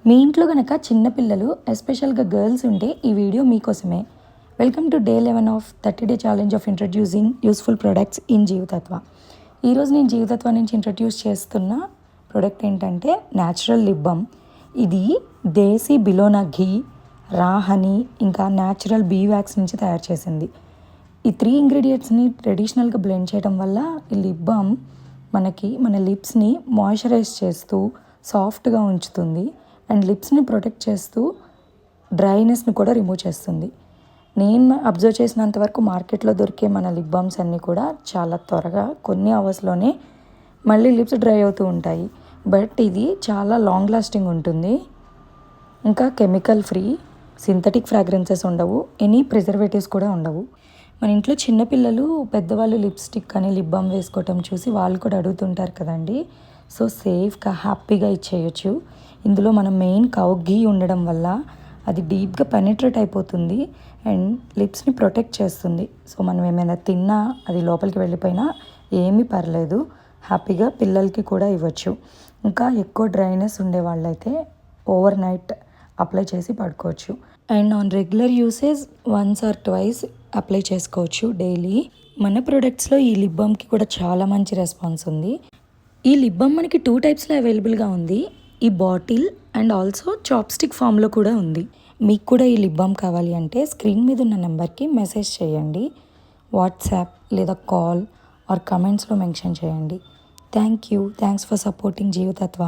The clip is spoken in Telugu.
మీ ఇంట్లో గనక చిన్నపిల్లలు ఎస్పెషల్గా గర్ల్స్ ఉంటే ఈ వీడియో మీకోసమే. Welcome to day 11 of 30 day challenge of introducing useful products in Jeevitatva. ఈరోజు నేను జీవితత్వ నుంచి ఇంట్రడ్యూస్ చేస్తున్న ప్రోడక్ట్ ఏంటంటే న్యాచురల్ లిప్ బామ్. ఇది దేశీ బిలోనా ఘీ, రా హనీ ఇంకా న్యాచురల్ బీ వ్యాక్స్ నుంచి తయారు చేసింది. ఈ 3 ఇంగ్రీడియంట్స్ని ట్రెడిషనల్గా బ్లెండ్ చేయడం వల్ల ఈ లిప్ బామ్ మనకి మన లిప్స్ని మాయిశ్చరైజ్ చేస్తూ సాఫ్ట్గా ఉంచుతుంది అండ్ లిప్స్ని ప్రొటెక్ట్ చేస్తూ డ్రైనెస్ని కూడా రిమూవ్ చేస్తుంది. నేను అబ్జర్వ్ చేసినంత వరకు మార్కెట్లో దొరికే మన లిప్ బామ్స్ అన్నీ కూడా చాలా త్వరగా కొన్ని అవర్స్లోనే మళ్ళీ లిప్స్ డ్రై అవుతూ ఉంటాయి. బట్ ఇది చాలా లాంగ్ లాస్టింగ్ ఉంటుంది. ఇంకా కెమికల్ ఫ్రీ, సింథటిక్ ఫ్రాగ్రెన్సెస్ ఉండవు, ఎనీ ప్రిజర్వేటివ్స్ కూడా ఉండవు. మన ఇంట్లో చిన్నపిల్లలు పెద్దవాళ్ళు లిప్స్టిక్ అని లిప్ బామ్ వేసుకోవటం చూసి వాళ్ళు కూడా అడుగుతుంటారు కదండి. సో సేఫ్గా హ్యాపీగా ఇచ్చేయచ్చు. ఇందులో మన మెయిన్ కౌ ఘీ ఉండడం వల్ల అది డీప్గా పెనిట్రేట్ అయిపోతుంది అండ్ లిప్స్ని ప్రొటెక్ట్ చేస్తుంది. సో మనం ఏమైనా తిన్నా అది లోపలికి వెళ్ళిపోయినా ఏమీ పర్లేదు, హ్యాపీగా పిల్లలకి కూడా ఇవ్వచ్చు. ఇంకా ఎక్కువ డ్రైనెస్ ఉండే వాళ్ళైతే ఓవర్ నైట్ అప్లై చేసి పడుకోవచ్చు and on regular usage once or twice apply చేసుకోవచ్చు డైలీ. మన ప్రొడక్ట్స్లో ఈ లిప్ బామ్కి కూడా చాలా మంచి రెస్పాన్స్ ఉంది. ఈ లిప్ బామ్ మనకి 2 టైప్స్లో అవైలబుల్గా ఉంది. ఈ బాటిల్ అండ్ ఆల్సో చాప్స్టిక్ ఫామ్లో కూడా ఉంది. మీకు కూడా ఈ లిప్ బామ్ కావాలి అంటే స్క్రీన్ మీద ఉన్న నెంబర్కి మెసేజ్ చేయండి, వాట్సాప్ లేదా కాల్ ఆర్ కమెంట్స్లో మెన్షన్ చేయండి. Thanks for supporting జీవితత్వ.